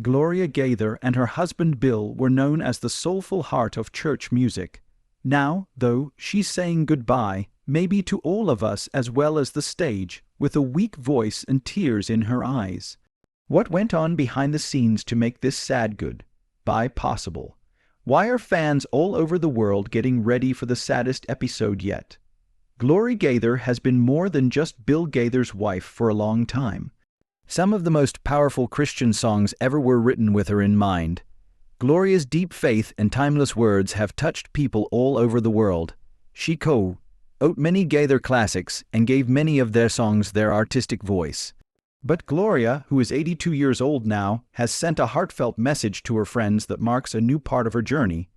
Gloria Gaither and her husband Bill were known as the soulful heart of church music. Now, though, she's saying goodbye, maybe to all of us as well as the stage, with a weak voice and tears in her eyes. What went on behind the scenes to make this sad goodbye possible? Why are fans all over the world getting ready for the saddest episode yet? Gloria Gaither has been more than just Bill Gaither's wife for a long time. Some of the most powerful Christian songs ever were written with her in mind. Gloria's deep faith and timeless words have touched people all over the world. She co-wrote many Gaither classics and gave many of their songs their artistic voice. But Gloria, who is 82 years old now, has sent a heartfelt message to her friends that marks a new part of her journey.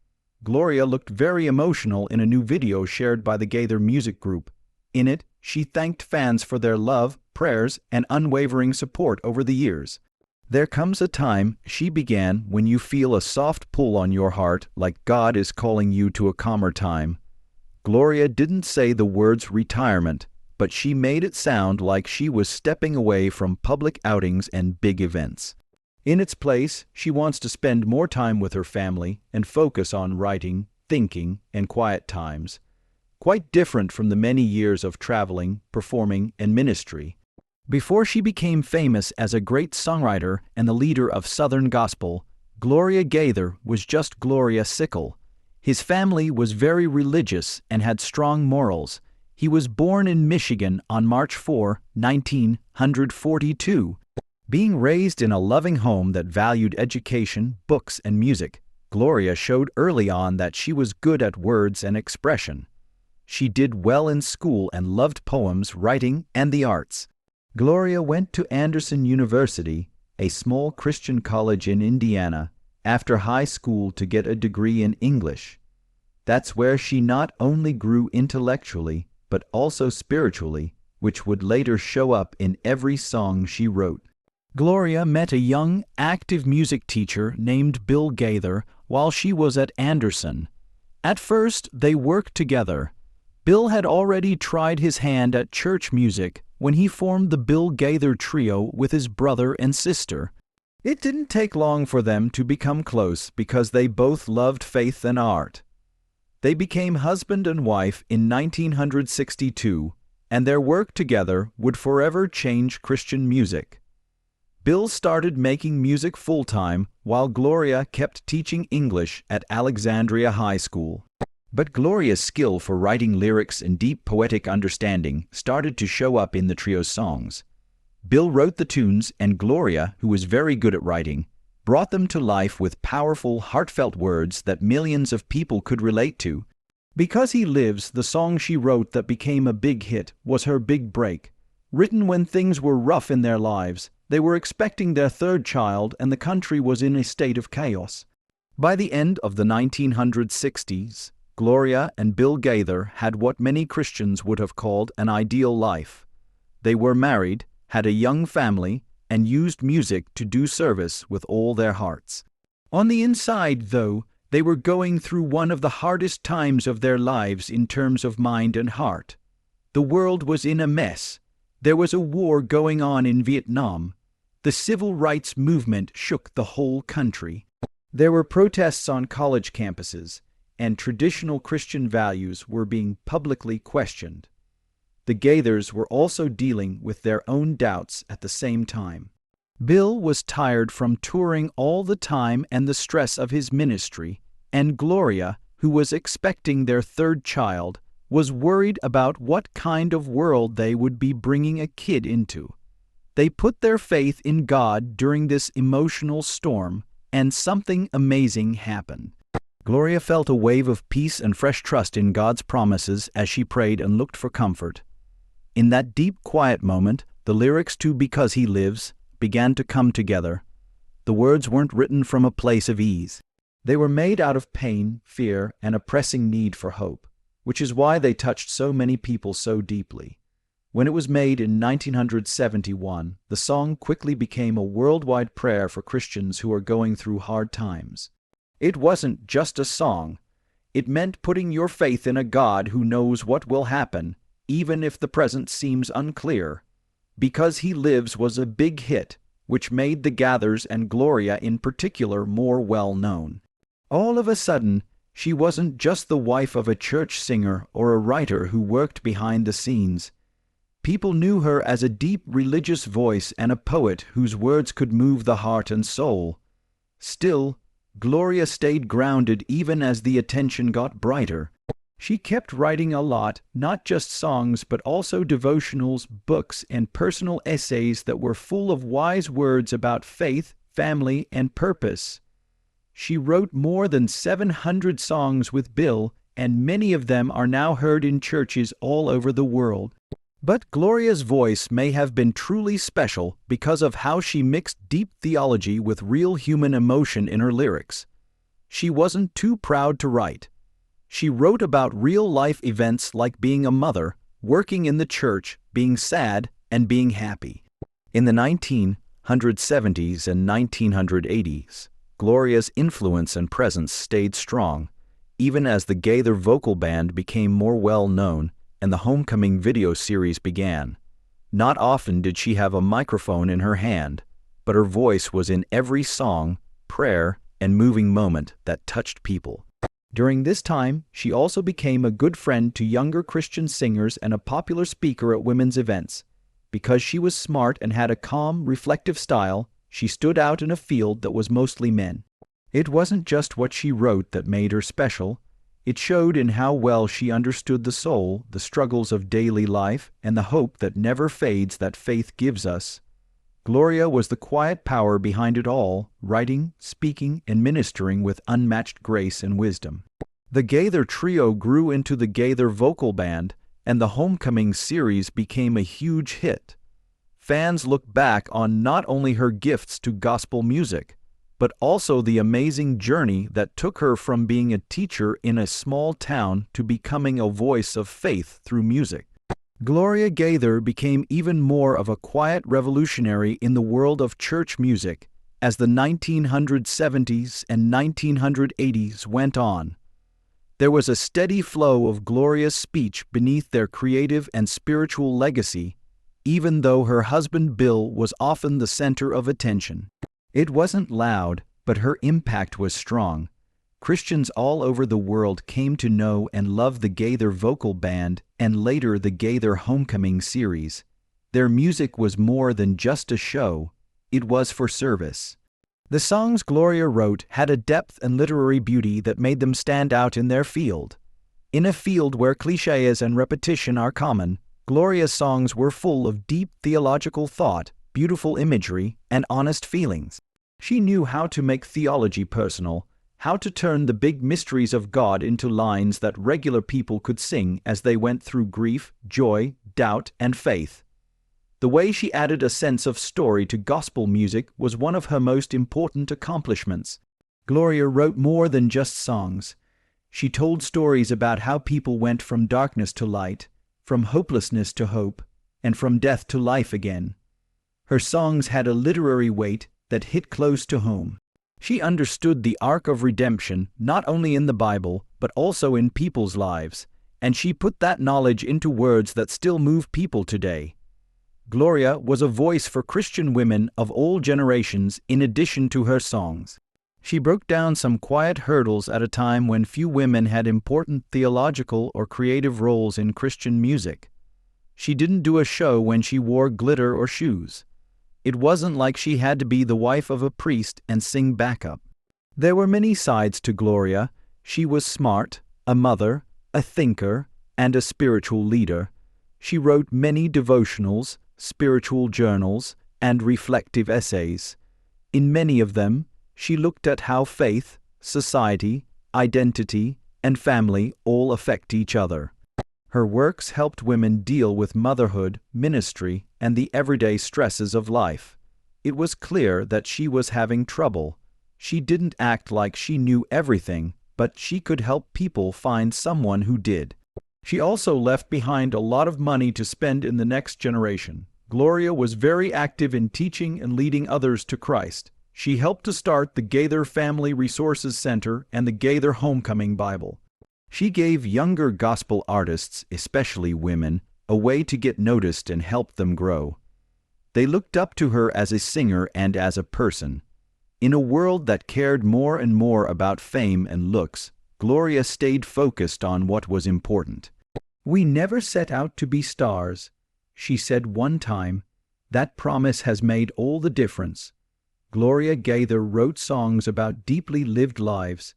Gloria looked very emotional in a new video shared by the Gaither music group. In it, she thanked fans for their love, prayers, and unwavering support over the years. There comes a time, she began, when you feel a soft pull on your heart, like God is calling you to a calmer time. Gloria didn't say the words retirement, but she made it sound like she was stepping away from public outings and big events. In its place, she wants to spend more time with her family and focus on writing, thinking, and quiet times. Quite different from the many years of traveling, performing, and ministry. Before she became famous as a great songwriter and the leader of Southern gospel, Gloria Gaither was just Gloria Sickle. His family was very religious and had strong morals. He was born in Michigan on March 4, 1942. Being raised in a loving home that valued education, books, and music, Gloria showed early on that she was good at words and expression. She did well in school and loved poems, writing, and the arts. Gloria went to Anderson University, a small Christian college in Indiana, after high school to get a degree in English. That's where she not only grew intellectually, but also spiritually, which would later show up in every song she wrote. Gloria met a young, active music teacher named Bill Gaither while she was at Anderson. At first, they worked together. Bill had already tried his hand at church music when he formed the Bill Gaither Trio with his brother and sister. It didn't take long for them to become close because they both loved faith and art. They became husband and wife in 1962, and their work together would forever change Christian music. Bill started making music full-time while Gloria kept teaching English at Alexandria High School. But Gloria's skill for writing lyrics and deep poetic understanding started to show up in the trio's songs. Bill wrote the tunes, and Gloria, who was very good at writing, brought them to life with powerful, heartfelt words that millions of people could relate to. Because He Lives, the song she wrote that became a big hit, was her big break. Written when things were rough in their lives, they were expecting their third child and the country was in a state of chaos. By the end of the 1960s, Gloria and Bill Gaither had what many Christians would have called an ideal life. They were married, had a young family, and used music to do service with all their hearts. On the inside, though, they were going through one of the hardest times of their lives in terms of mind and heart. The world was in a mess. There was a war going on in Vietnam. The civil rights movement shook the whole country. There were protests on college campuses, and traditional Christian values were being publicly questioned. The Gaithers were also dealing with their own doubts at the same time. Bill was tired from touring all the time and the stress of his ministry, and Gloria, who was expecting their third child, was worried about what kind of world they would be bringing a kid into. They put their faith in God during this emotional storm, and something amazing happened. Gloria felt a wave of peace and fresh trust in God's promises as she prayed and looked for comfort. In that deep, quiet moment, the lyrics to Because He Lives began to come together. The words weren't written from a place of ease. They were made out of pain, fear, and a pressing need for hope, which is why they touched so many people so deeply. When it was made in 1971, the song quickly became a worldwide prayer for Christians who are going through hard times. It wasn't just a song. It meant putting your faith in a God who knows what will happen, even if the present seems unclear. Because He Lives was a big hit, which made the Gaithers and Gloria in particular more well-known. All of a sudden, she wasn't just the wife of a church singer or a writer who worked behind the scenes. People knew her as a deep religious voice and a poet whose words could move the heart and soul. Still, Gloria stayed grounded even as the attention got brighter. She kept writing a lot, not just songs but also devotionals, books, and personal essays that were full of wise words about faith, family, and purpose. She wrote more than 700 songs with Bill, and many of them are now heard in churches all over the world. But Gloria's voice may have been truly special because of how she mixed deep theology with real human emotion in her lyrics. She wasn't too proud to write. She wrote about real-life events like being a mother, working in the church, being sad, and being happy. In the 1970s and 1980s, Gloria's influence and presence stayed strong, even as the Gaither vocal band became more well-known and the Homecoming video series began. Not often did she have a microphone in her hand, but her voice was in every song, prayer, and moving moment that touched people. During this time, she also became a good friend to younger Christian singers and a popular speaker at women's events. Because she was smart and had a calm, reflective style, she stood out in a field that was mostly men. It wasn't just what she wrote that made her special. It showed in how well she understood the soul, the struggles of daily life, and the hope that never fades that faith gives us. Gloria was the quiet power behind it all, writing, speaking, and ministering with unmatched grace and wisdom. The Gaither trio grew into the Gaither vocal band, and the Homecoming series became a huge hit. Fans look back on not only her gifts to gospel music, but also the amazing journey that took her from being a teacher in a small town to becoming a voice of faith through music. Gloria Gaither became even more of a quiet revolutionary in the world of church music as the 1970s and 1980s went on. There was a steady flow of Gloria's speech beneath their creative and spiritual legacy, even though her husband Bill was often the center of attention. It wasn't loud, but her impact was strong. Christians all over the world came to know and love the Gaither vocal band and later the Gaither Homecoming series. Their music was more than just a show, it was for service. The songs Gloria wrote had a depth and literary beauty that made them stand out in their field. In a field where clichés and repetition are common, Gloria's songs were full of deep theological thought, beautiful imagery, and honest feelings. She knew how to make theology personal, how to turn the big mysteries of God into lines that regular people could sing as they went through grief, joy, doubt, and faith. The way she added a sense of story to gospel music was one of her most important accomplishments. Gloria wrote more than just songs. She told stories about how people went from darkness to light, from hopelessness to hope, and from death to life again. Her songs had a literary weight that hit close to home. She understood the arc of redemption not only in the Bible, but also in people's lives, and she put that knowledge into words that still move people today. Gloria was a voice for Christian women of all generations in addition to her songs. She broke down some quiet hurdles at a time when few women had important theological or creative roles in Christian music. She didn't do a show when she wore glitter or shoes. It wasn't like she had to be the wife of a priest and sing backup. There were many sides to Gloria. She was smart, a mother, a thinker, and a spiritual leader. She wrote many devotionals, spiritual journals, and reflective essays. In many of them, she looked at how faith, society, identity, and family all affect each other. Her works helped women deal with motherhood, ministry, and the everyday stresses of life. It was clear that she was having trouble. She didn't act like she knew everything, but she could help people find someone who did. She also left behind a lot of money to spend in the next generation. Gloria was very active in teaching and leading others to Christ. She helped to start the Gaither Family Resources Center and the Gaither Homecoming Bible. She gave younger gospel artists, especially women, a way to get noticed and help them grow. They looked up to her as a singer and as a person. In a world that cared more and more about fame and looks, Gloria stayed focused on what was important. "We never set out to be stars," she said one time. "That promise has made all the difference." Gloria Gaither wrote songs about deeply lived lives.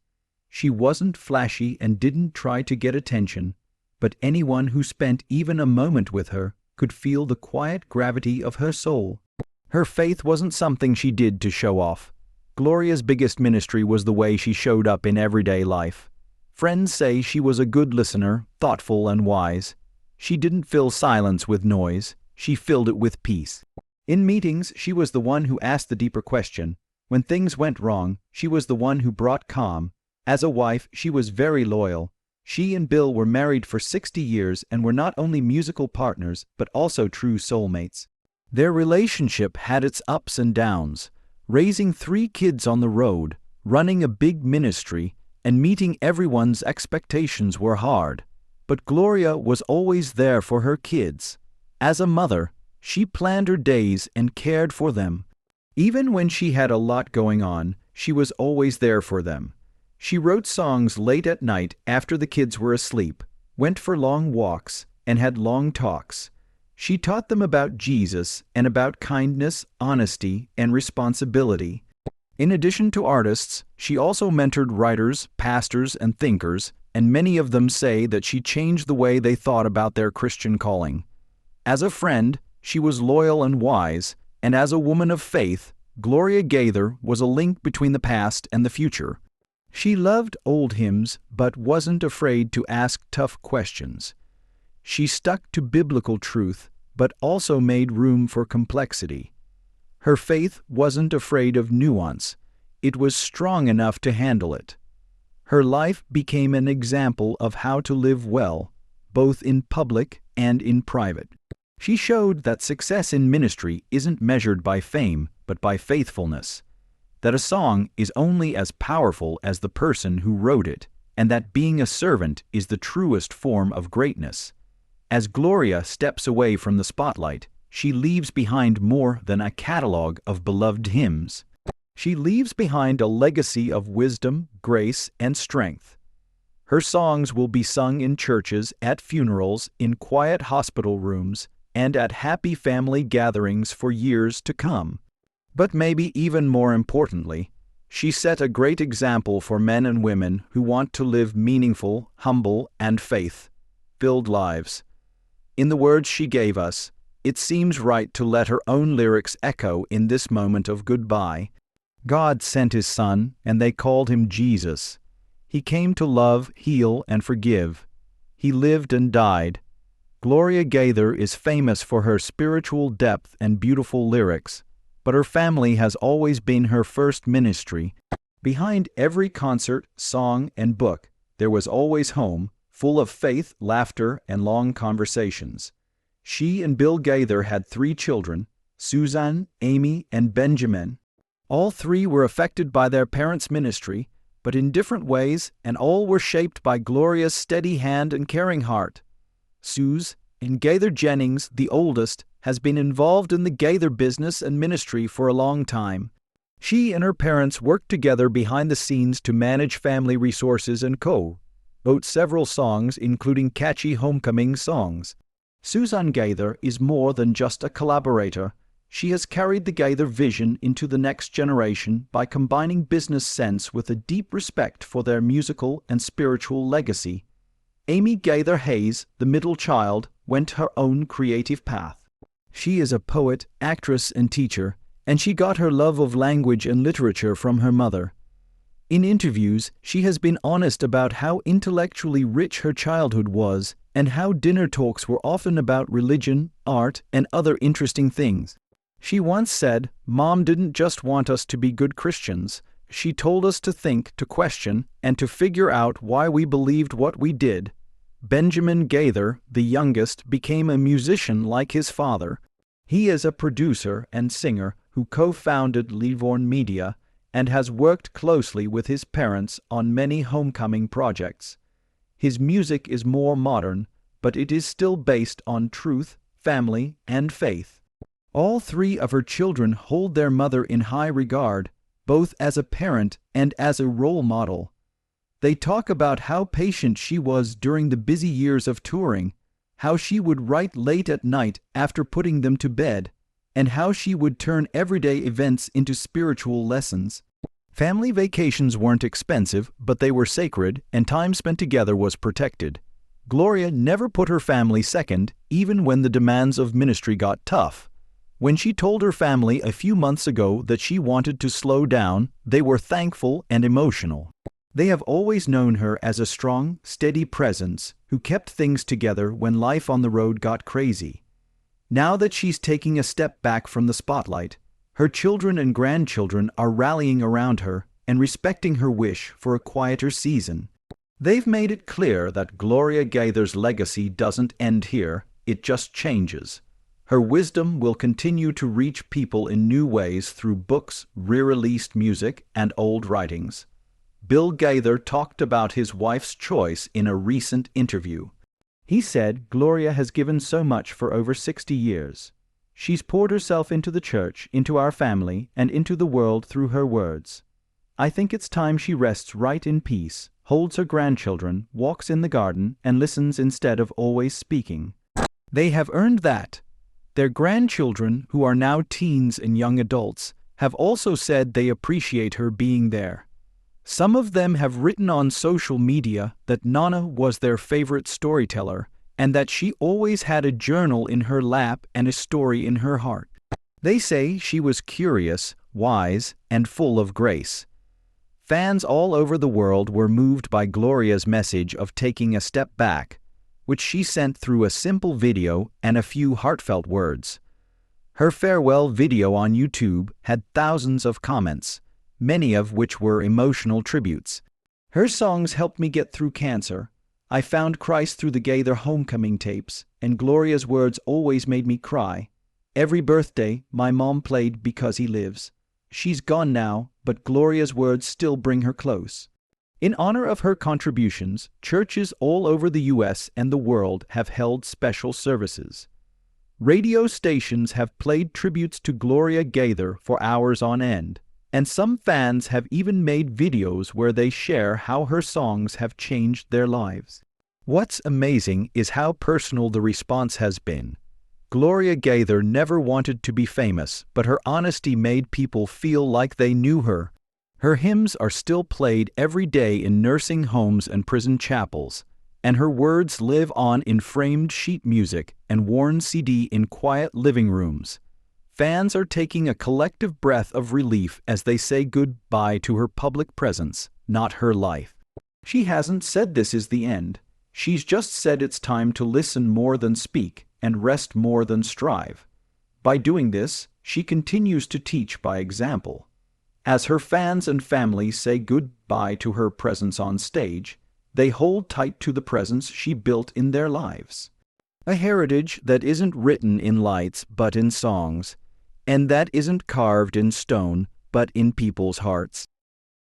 She wasn't flashy and didn't try to get attention, but anyone who spent even a moment with her could feel the quiet gravity of her soul. Her faith wasn't something she did to show off. Gloria's biggest ministry was the way she showed up in everyday life. Friends say she was a good listener, thoughtful and wise. She didn't fill silence with noise, she filled it with peace. In meetings, she was the one who asked the deeper question. When things went wrong, she was the one who brought calm. As a wife, she was very loyal. She and Bill were married for 60 years and were not only musical partners, but also true soulmates. Their relationship had its ups and downs. Raising 3 kids on the road, running a big ministry, and meeting everyone's expectations were hard. But Gloria was always there for her kids. As a mother, she planned her days and cared for them. Even when she had a lot going on, she was always there for them. She wrote songs late at night after the kids were asleep, went for long walks, and had long talks. She taught them about Jesus and about kindness, honesty, and responsibility. In addition to artists, she also mentored writers, pastors, and thinkers, and many of them say that she changed the way they thought about their Christian calling. As a friend, she was loyal and wise, and as a woman of faith, Gloria Gaither was a link between the past and the future. She loved old hymns, but wasn't afraid to ask tough questions. She stuck to biblical truth, but also made room for complexity. Her faith wasn't afraid of nuance. It was strong enough to handle it. Her life became an example of how to live well, both in public and in private. She showed that success in ministry isn't measured by fame, but by faithfulness. That a song is only as powerful as the person who wrote it, and that being a servant is the truest form of greatness. As Gloria steps away from the spotlight, she leaves behind more than a catalog of beloved hymns. She leaves behind a legacy of wisdom, grace, and strength. Her songs will be sung in churches, at funerals, in quiet hospital rooms, and at happy family gatherings for years to come. But maybe even more importantly, she set a great example for men and women who want to live meaningful, humble, and faith-filled lives. In the words she gave us, it seems right to let her own lyrics echo in this moment of goodbye. God sent His Son, and they called Him Jesus. He came to love, heal, and forgive. He lived and died. Gloria Gaither is famous for her spiritual depth and beautiful lyrics, but her family has always been her first ministry. Behind every concert, song, and book, there was always home, full of faith, laughter, and long conversations. She and Bill Gaither had 3 children, Susan, Amy, and Benjamin. All 3 were affected by their parents' ministry, but in different ways, and all were shaped by Gloria's steady hand and caring heart. Suze, and Gaither Jennings, the oldest, has been involved in the Gaither business and ministry for a long time. She and her parents worked together behind the scenes to manage family resources and wrote several songs, including catchy homecoming songs. Susan Gaither is more than just a collaborator. She has carried the Gaither vision into the next generation by combining business sense with a deep respect for their musical and spiritual legacy. Amy Gaither Hayes, the middle child, went her own creative path. She is a poet, actress, and teacher, and she got her love of language and literature from her mother. In interviews, she has been honest about how intellectually rich her childhood was and how dinner talks were often about religion, art, and other interesting things. She once said, "Mom didn't just want us to be good Christians. She told us to think, to question, and to figure out why we believed what we did." Benjamin Gaither, the youngest, became a musician like his father. He is a producer and singer who co-founded Leavorn Media and has worked closely with his parents on many homecoming projects. His music is more modern, but it is still based on truth, family, and faith. All three of her children hold their mother in high regard, both as a parent and as a role model. They talk about how patient she was during the busy years of touring, how she would write late at night after putting them to bed, and how she would turn everyday events into spiritual lessons. Family vacations weren't expensive, but they were sacred, and time spent together was protected. Gloria never put her family second, even when the demands of ministry got tough. When she told her family a few months ago that she wanted to slow down, they were thankful and emotional. They have always known her as a strong, steady presence who kept things together when life on the road got crazy. Now that she's taking a step back from the spotlight, her children and grandchildren are rallying around her and respecting her wish for a quieter season. They've made it clear that Gloria Gaither's legacy doesn't end here, it just changes. Her wisdom will continue to reach people in new ways through books, re-released music, and old writings. Bill Gaither talked about his wife's choice in a recent interview. He said, "Gloria has given so much for over 60 years. She's poured herself into the church, into our family, and into the world through her words. I think it's time she rests right in peace, holds her grandchildren, walks in the garden, and listens instead of always speaking." They have earned that. Their grandchildren, who are now teens and young adults, have also said they appreciate her being there. Some of them have written on social media that Nana was their favorite storyteller and that she always had a journal in her lap and a story in her heart. They say she was curious, wise, and full of grace. Fans all over the world were moved by Gloria's message of taking a step back, which she sent through a simple video and a few heartfelt words. Her farewell video on YouTube had thousands of comments, many of which were emotional tributes. Her songs helped me get through cancer. I found Christ through the Gaither homecoming tapes, and Gloria's words always made me cry. Every birthday, my mom played Because He Lives. She's gone now, but Gloria's words still bring her close. In honor of her contributions, churches all over the U.S. and the world have held special services. Radio stations have played tributes to Gloria Gaither for hours on end, and some fans have even made videos where they share how her songs have changed their lives. What's amazing is how personal the response has been. Gloria Gaither never wanted to be famous, but her honesty made people feel like they knew her. Her hymns are still played every day in nursing homes and prison chapels, and her words live on in framed sheet music and worn CD in quiet living rooms. Fans are taking a collective breath of relief as they say goodbye to her public presence, not her life. She hasn't said this is the end. She's just said it's time to listen more than speak and rest more than strive. By doing this, she continues to teach by example. As her fans and family say goodbye to her presence on stage, they hold tight to the presence she built in their lives. A heritage that isn't written in lights but in songs, and that isn't carved in stone but in people's hearts.